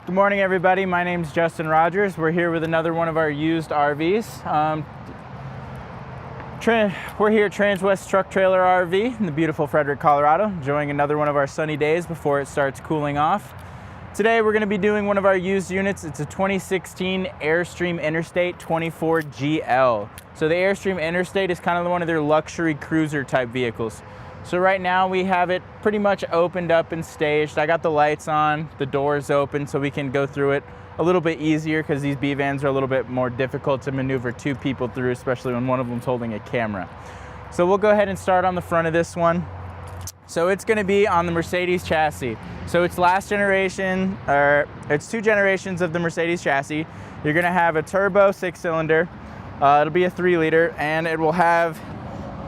Good morning, everybody. My name's Justin Rogers. We're here with another one of our used RVs. We're here at Transwest Truck Trailer RV in the beautiful Frederick, Colorado, enjoying another one of our sunny days before it starts cooling off. Today we're going to be doing one of our used units. It's a 2016 Airstream Interstate 24GL. So the Airstream Interstate is kind of one of their luxury cruiser type vehicles. So right now we have it pretty much opened up and staged. I got the lights on, the doors open, so we can go through it a little bit easier because these B vans are a little bit more difficult to maneuver two people through, especially when one of them's holding a camera. So we'll go ahead and start on the front of this one. So it's going to be on the Mercedes chassis. So it's last generation, or it's two generations of the Mercedes chassis. You're going to have a turbo 6-cylinder. It'll be a 3-liter, and it will have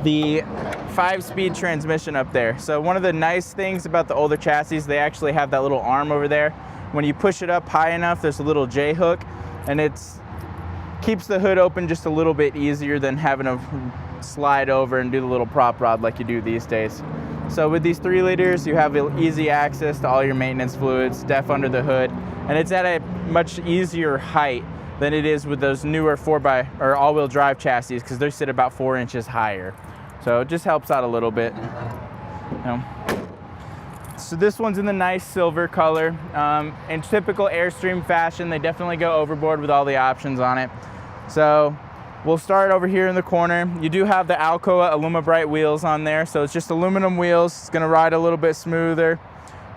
the 5-speed transmission up there. So one of the nice things about the older chassis, they actually have that little arm over there. When you push it up high enough, there's a little J hook, and it keeps the hood open just a little bit easier than having to slide over and do the little prop rod like you do these days. So with these 3-liters, you have easy access to all your maintenance fluids, def under the hood, and it's at a much easier height than it is with those newer 4x or all-wheel drive chassis, because they sit about 4 inches higher. So it just helps out a little bit. So this one's in the nice silver color. In typical Airstream fashion, they definitely go overboard with all the options on it. So we'll start over here in the corner. You do have the Alcoa Aluma-Bright wheels on there, so it's just aluminum wheels. It's gonna ride a little bit smoother,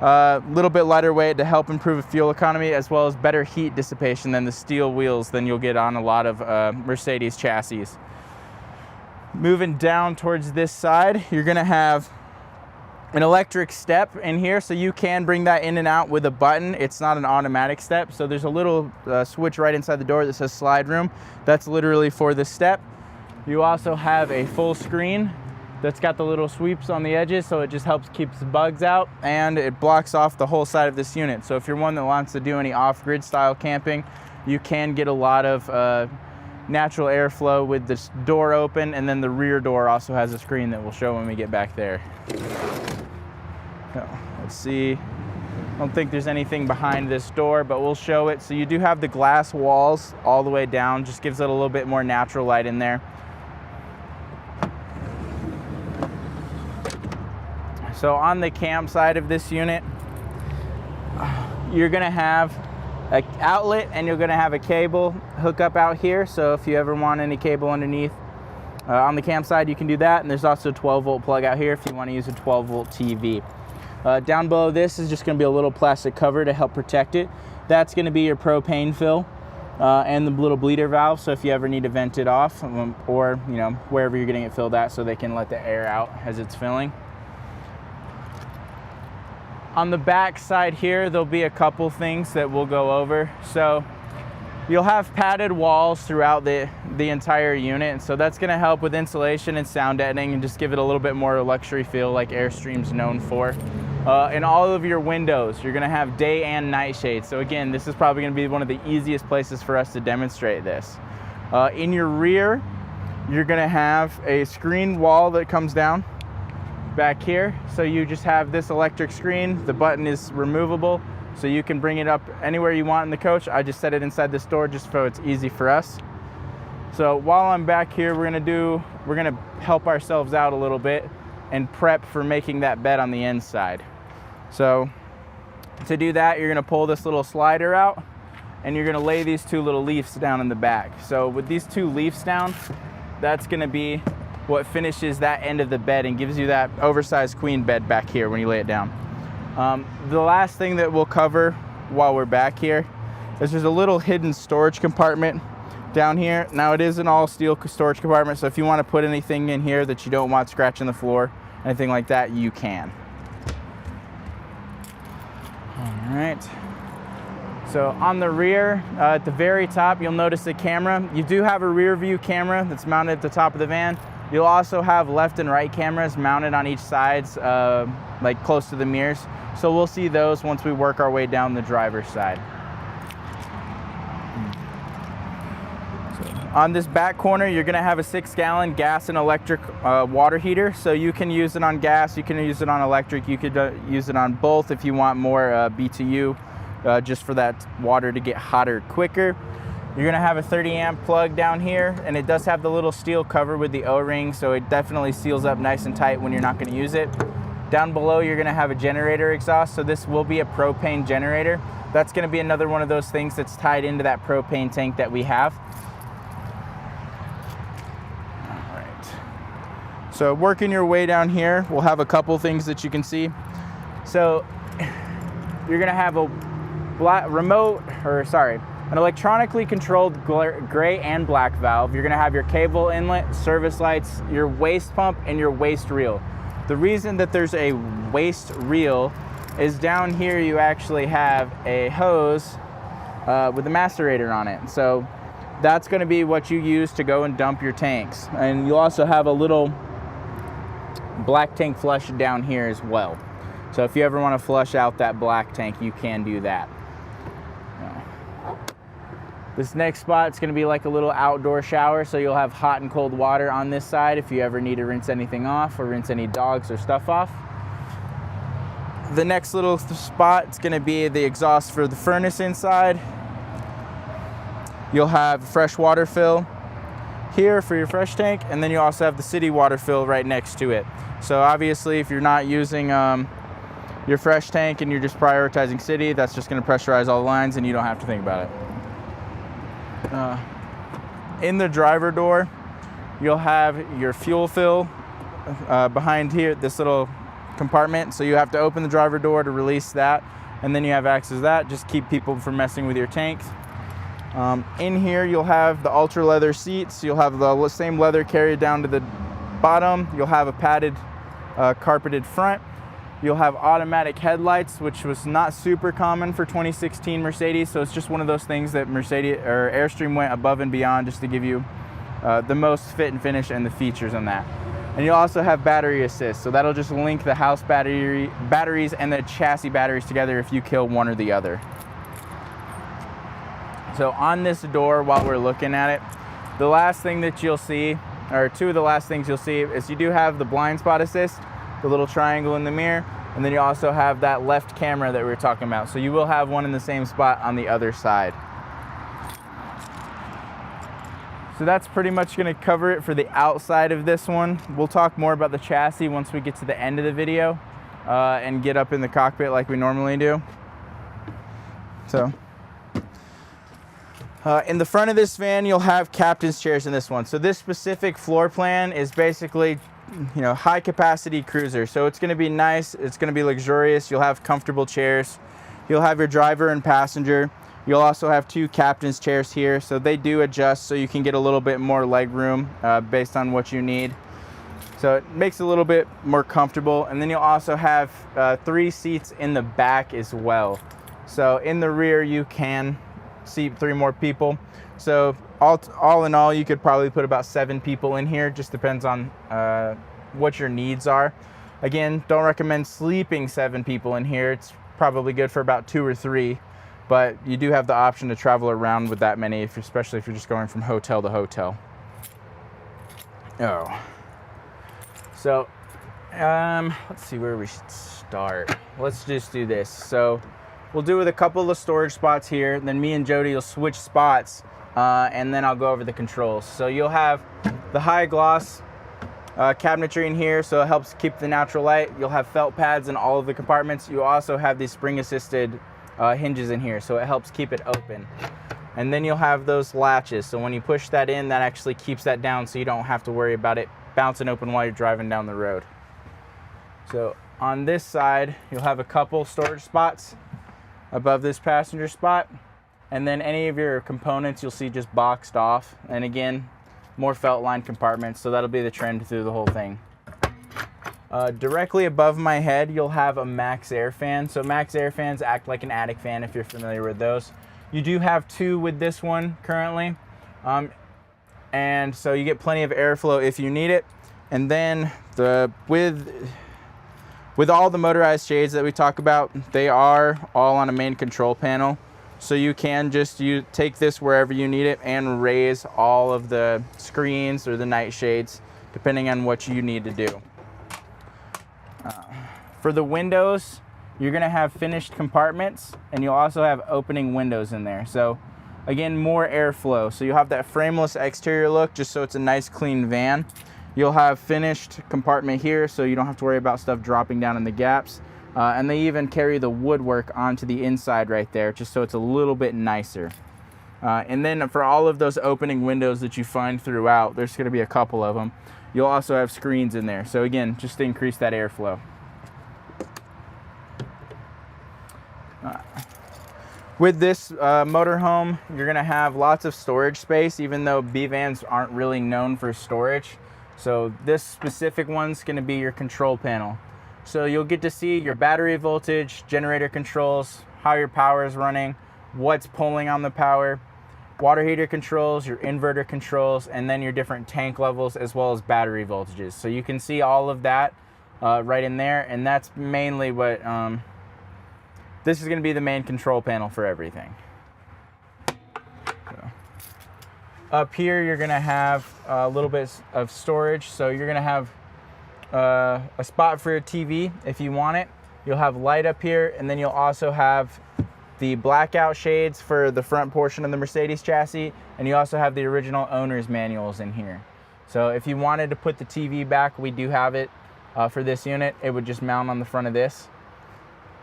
a little bit lighter weight to help improve fuel economy, as well as better heat dissipation than the steel wheels than you'll get on a lot of Mercedes chassis. Moving down towards this side, you're gonna have an electric step in here, so you can bring that in and out with a button. It's not an automatic step, so there's a little switch right inside the door that says slide room. That's literally for the step. You also have a full screen that's got the little sweeps on the edges, so it just helps keep the bugs out, and it blocks off the whole side of this unit. So if you're one that wants to do any off-grid style camping, you can get a lot of natural airflow with this door open, and then the rear door also has a screen that we'll show when we get back there. So, let's see. I don't think there's anything behind this door, but we'll show it. So you do have the glass walls all the way down, just gives it a little bit more natural light in there. So on the cam side of this unit, you're gonna have an outlet, and you're gonna have a cable hook up out here. So if you ever want any cable underneath on the cam side, you can do that. And there's also a 12-volt plug out here if you want to use a 12-volt TV. Down below this is just gonna be a little plastic cover to help protect it. That's gonna be your propane fill and the little bleeder valve. So if you ever need to vent it off, or wherever you're getting it filled at, so they can let the air out as it's filling. On the back side here, there'll be a couple things that we'll go over. So you'll have padded walls throughout the entire unit, and so that's gonna help with insulation and sound deadening and just give it a little bit more luxury feel like Airstream's known for. In all of your windows, you're gonna have day and night shades. So again, this is probably gonna be one of the easiest places for us to demonstrate this. In your rear, you're gonna have a screen wall that comes down back here. So you just have this electric screen. The button is removable, so you can bring it up anywhere you want in the coach. I just set it inside this door just so it's easy for us. So while I'm back here, we're gonna help ourselves out a little bit and prep for making that bed on the inside. So to do that, you're gonna pull this little slider out, and you're gonna lay these two little leaves down in the back. So with these two leaves down, that's gonna be what finishes that end of the bed and gives you that oversized queen bed back here when you lay it down. The last thing that we'll cover while we're back here is there's a little hidden storage compartment down here. Now it is an all steel storage compartment, so if you want to put anything in here that you don't want scratching the floor, anything like that, you can. All right. So on the rear, at the very top, you'll notice the camera. You do have a rear view camera that's mounted at the top of the van. You'll also have left and right cameras mounted on each side, like close to the mirrors. So we'll see those once we work our way down the driver's side. So on this back corner, you're gonna have a 6-gallon gas and electric water heater. So you can use it on gas, you can use it on electric, you could use it on both if you want more BTU. just for that water to get hotter quicker. You're gonna have a 30 amp plug down here, and it does have the little steel cover with the O-ring, so it definitely seals up nice and tight when you're not gonna use it. Down below, you're gonna have a generator exhaust, so this will be a propane generator. That's gonna be another one of those things that's tied into that propane tank that we have. All right. So working your way down here, we'll have a couple things that you can see. So you're gonna have a an electronically controlled gray and black valve. You're gonna have your cable inlet, service lights, your waste pump, and your waste reel. The reason that there's a waste reel is down here you actually have a hose with a macerator on it. So that's gonna be what you use to go and dump your tanks. And you also have a little black tank flush down here as well. So if you ever wanna flush out that black tank, you can do that. This next spot is going to be like a little outdoor shower, so you'll have hot and cold water on this side if you ever need to rinse anything off or rinse any dogs or stuff off. The next little spot is going to be the exhaust for the furnace inside. You'll have fresh water fill here for your fresh tank, and then you also have the city water fill right next to it. So obviously if you're not using your fresh tank and you're just prioritizing city, that's just going to pressurize all the lines and you don't have to think about it. In the driver door, you'll have your fuel fill behind here, this little compartment. So you have to open the driver door to release that, and then you have access to that. Just keep people from messing with your tanks. In here, you'll have the ultra leather seats. You'll have the same leather carried down to the bottom. You'll have a padded, carpeted front. You'll have automatic headlights, which was not super common for 2016 Mercedes, so it's just one of those things that Mercedes or Airstream went above and beyond just to give you the most fit and finish and the features on that. And you'll also have battery assist, so that'll just link the house batteries and the chassis batteries together if you kill one or the other. So on this door, while we're looking at it, the last thing that you'll see, or two of the last things you'll see, is you do have the blind spot assist, the little triangle in the mirror, and then you also have that left camera that we were talking about. So you will have one in the same spot on the other side. So that's pretty much gonna cover it for the outside of this one. We'll talk more about the chassis once we get to the end of the video and get up in the cockpit like we normally do. So in the front of this van, you'll have captain's chairs in this one. So this specific floor plan is basically, you know, high capacity cruiser. So it's going to be nice, it's going to be luxurious. You'll have comfortable chairs. You'll have your driver and passenger. You'll also have two captain's chairs here, so they do adjust so you can get a little bit more leg room based on what you need. So it makes it a little bit more comfortable. And then you'll also have 3 seats in the back as well. So in the rear you can seat 3 more people. So all in all, you could probably put about 7 people in here. Just depends on what your needs are. Again, don't recommend sleeping 7 people in here. It's probably good for about 2 or 3, but you do have the option to travel around with that many, especially if you're just going from hotel to hotel. Oh, so let's see where we should start. Let's just do this. So we'll do with a couple of storage spots here, then me and Jody will switch spots, and then I'll go over the controls. So you'll have the high gloss cabinetry in here, so it helps keep the natural light. You'll have felt pads in all of the compartments. You also have these spring assisted hinges in here, so it helps keep it open. And then you'll have those latches, so when you push that in, that actually keeps that down, so you don't have to worry about it bouncing open while you're driving down the road. So on this side, you'll have a couple storage spots above this passenger spot, and then any of your components you'll see just boxed off. And again, more felt line compartments, so that'll be the trend through the whole thing. Directly above my head, you'll have a max air fan. So max air fans act like an attic fan if you're familiar with those. You do have 2 with this one currently, and so you get plenty of airflow if you need it. And then with all the motorized shades that we talk about, they are all on a main control panel. So you can just take this wherever you need it and raise all of the screens or the night shades, depending on what you need to do. For the windows, you're gonna have finished compartments, and you'll also have opening windows in there. So again, more airflow. So you'll have that frameless exterior look, just so it's a nice clean van. You'll have finished compartment here, so you don't have to worry about stuff dropping down in the gaps. And they even carry the woodwork onto the inside right there, just so it's a little bit nicer. And then for all of those opening windows that you find throughout, there's gonna be a couple of them, you'll also have screens in there. So again, just to increase that airflow. With this motorhome, you're gonna have lots of storage space, even though B vans aren't really known for storage. So this specific one's gonna be your control panel. So you'll get to see your battery voltage, generator controls, how your power is running, what's pulling on the power, water heater controls, your inverter controls, and then your different tank levels as well as battery voltages. So you can see all of that right in there, and that's mainly what, this is gonna be the main control panel for everything. So, up here, you're gonna have a little bit of storage. So you're gonna have a spot for your TV if you want it. You'll have light up here, and then you'll also have the blackout shades for the front portion of the Mercedes chassis, and you also have the original owner's manuals in here. So if you wanted to put the TV back, we do have it for this unit. It would just mount on the front of this,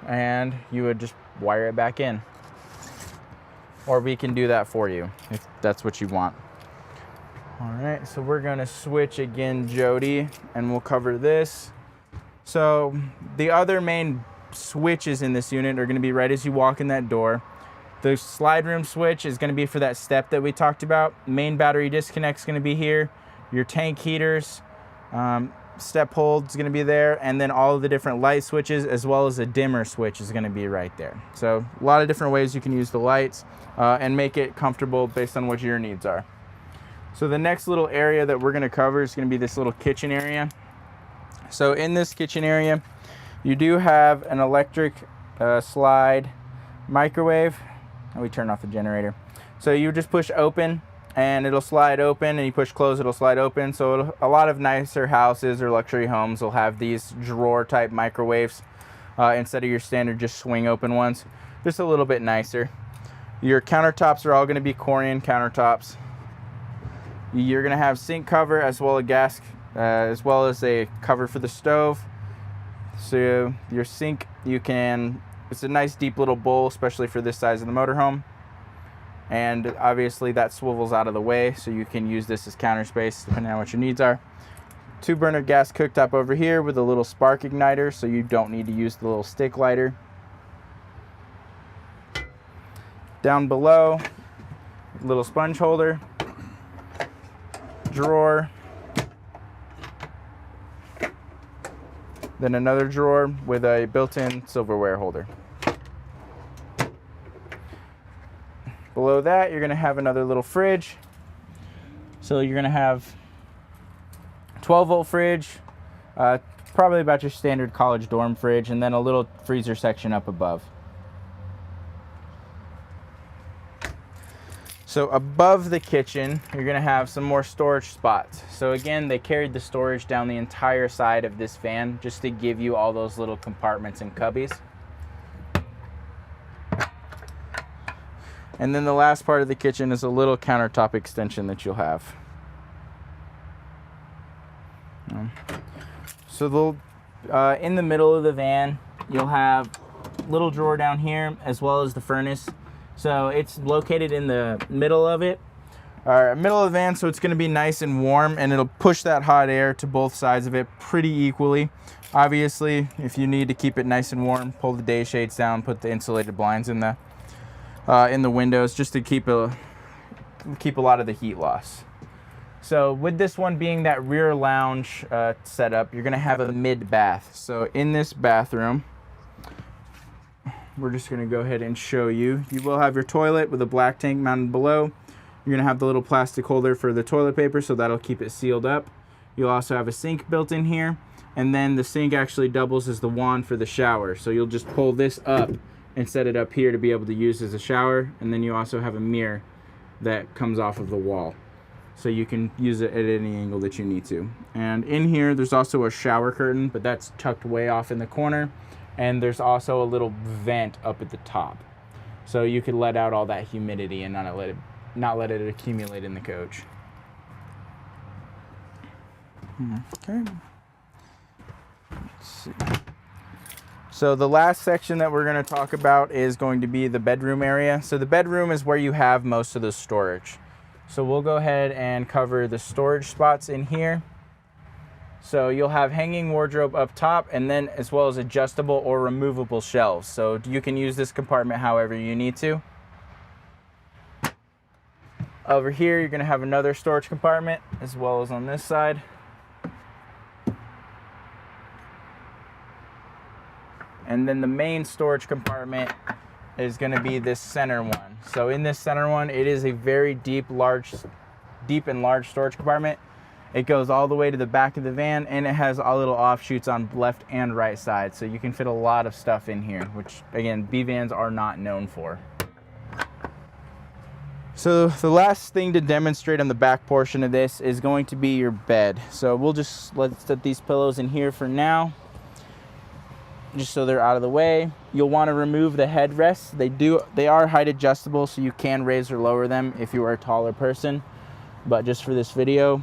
and you would just wire it back in. Or we can do that for you if that's what you want. All right, so we're gonna switch again, Jody, and we'll cover this. So the other main switches in this unit are gonna be right as you walk in that door. The slide room switch is gonna be for that step that we talked about. Main battery disconnect is gonna be here. Your tank heaters, step hold is gonna be there, and then all of the different light switches as well as a dimmer switch is gonna be right there. So a lot of different ways you can use the lights and make it comfortable based on what your needs are. So the next little area that we're gonna cover is gonna be this little kitchen area. So in this kitchen area, you do have an electric slide microwave. And we turn off the generator. So you just push open and it'll slide open, and you push close, it'll slide open. So a lot of nicer houses or luxury homes will have these drawer type microwaves instead of your standard just swing open ones. Just a little bit nicer. Your countertops are all gonna be Corian countertops. You're gonna have sink cover as well as well as a cover for the stove. So your sink, it's a nice deep little bowl, especially for this size of the motorhome. And obviously that swivels out of the way, so you can use this as counter space depending on what your needs are. 2-burner gas cooktop over here with a little spark igniter, so you don't need to use the little stick lighter. Down below, little sponge holder, drawer, then another drawer with a built-in silverware holder. Below that, you're gonna have another little fridge. So you're gonna have 12-volt fridge, probably about your standard college dorm fridge, and then a little freezer section up above. So above the kitchen, you're gonna have some more storage spots. So again, they carried the storage down the entire side of this van just to give you all those little compartments and cubbies. And then the last part of the kitchen is a little countertop extension that you'll have. So in the middle of the van, you'll have a little drawer down here as well as the furnace. So it's located in the middle of it, or middle of the van, so it's gonna be nice and warm, and it'll push that hot air to both sides of it pretty equally. Obviously, if you need to keep it nice and warm, pull the day shades down, put the insulated blinds in the windows just to keep a lot of the heat loss. So with this one being that rear lounge setup, you're gonna have a mid bath. So in this bathroom, we're just gonna go ahead and show you. You will have your toilet with a black tank mounted below. You're gonna have the little plastic holder for the toilet paper, so that'll keep it sealed up. You'll also have a sink built in here, and then the sink actually doubles as the wand for the shower. So you'll just pull this up and set it up here to be able to use as a shower, and then you also have a mirror that comes off of the wall. So you can use it at any angle that you need to. And in here, there's also a shower curtain, but that's tucked way off in the corner. and there's also a little vent up at the top. So you could let out all that humidity and not let it accumulate in the coach. Okay. Let's see. So the last section that we're going to talk about is going to be the bedroom area. So the bedroom is where you have most of the storage. So we'll go ahead and cover the storage spots in here. So you'll have hanging wardrobe up top, and then as well as adjustable or removable shelves. So you can use this compartment however you need to. Over here, you're going to have another storage compartment, as well as on this side. And then the main storage compartment is going to be this center one. So in this center one, it is a very deep and large storage compartment. It goes all the way to the back of the van, and it has all little offshoots on left and right side. So you can fit a lot of stuff in here, which again, B vans are not known for. So the last thing to demonstrate on the back portion of this is going to be your bed. So let's set these pillows in here for now, just so they're out of the way. You'll want to remove the headrests. They are height adjustable, so you can raise or lower them if you are a taller person. But just for this video,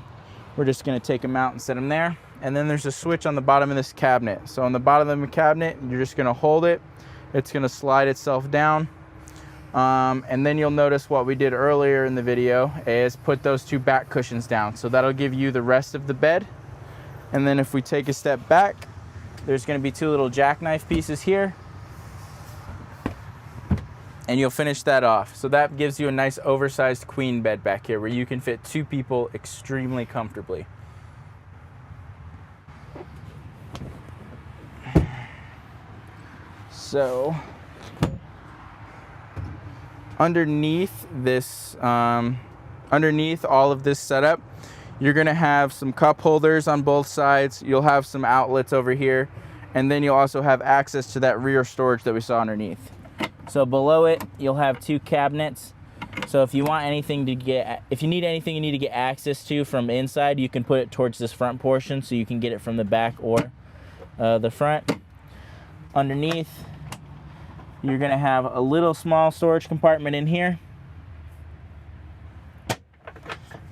we're just going to take them out and set them there. And then there's a switch on the bottom of this cabinet. So on the bottom of the cabinet, you're just going to hold it. It's going to slide itself down. And then you'll notice what we did earlier in the video is put those two back cushions down. So that'll give you the rest of the bed. And then if we take a step back, there's going to be two little jackknife pieces here. And you'll finish that off. So that gives you a nice oversized queen bed back here where you can fit two people extremely comfortably. So underneath all of this setup, you're going to have some cup holders on both sides. You'll have some outlets over here, and then you'll also have access to that rear storage that we saw underneath. So below it, you'll have two cabinets. So if you need anything you need to get access to from inside, you can put it towards this front portion so you can get it from the back or the front. Underneath, you're going to have a little small storage compartment in here.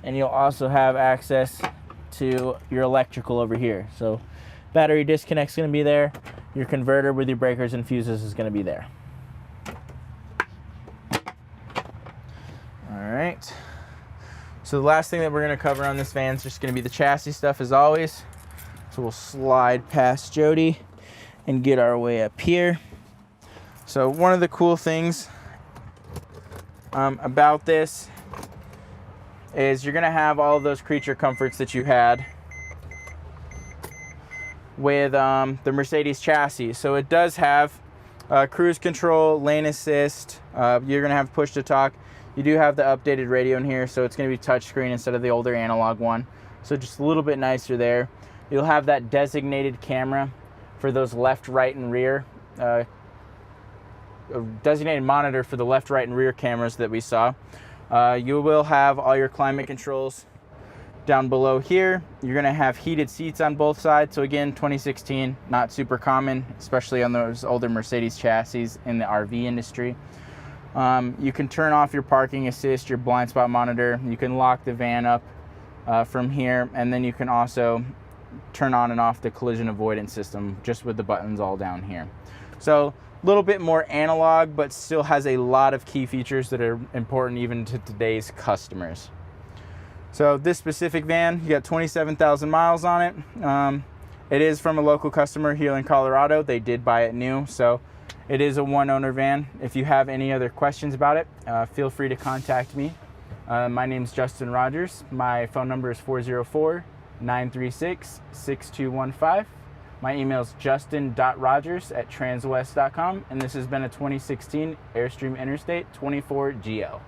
And you'll also have access to your electrical over here. So battery disconnect's going to be there. Your converter with your breakers and fuses is going to be there. All right. So the last thing that we're going to cover on this van is just going to be the chassis stuff as always. So we'll slide past Jody and get our way up here. So one of the cool things about this is you're going to have all of those creature comforts that you had with the Mercedes chassis. So it does have cruise control, lane assist. You're going to have push to talk. You do have the updated radio in here, so it's going to be touchscreen instead of the older analog one. So just a little bit nicer there. You'll have that designated camera for those left, right, and rear. A designated monitor for the left, right, and rear cameras that we saw. You will have all your climate controls down below here. You're going to have heated seats on both sides. So again, 2016, not super common, especially on those older Mercedes chassis in the RV industry. You can turn off your parking assist, your blind spot monitor. You can lock the van up from here, and then you can also turn on and off the collision avoidance system just with the buttons all down here. So a little bit more analog, but still has a lot of key features that are important even to today's customers. So this specific van, you got 27,000 miles on it. It is from a local customer here in Colorado. They did buy it new, so it is a one-owner van. If you have any other questions about it, feel free to contact me. My name is Justin Rogers. My phone number is 404-936-6215. My email is justin.rogers@transwest.com, and this has been a 2016 Airstream Interstate 24GL.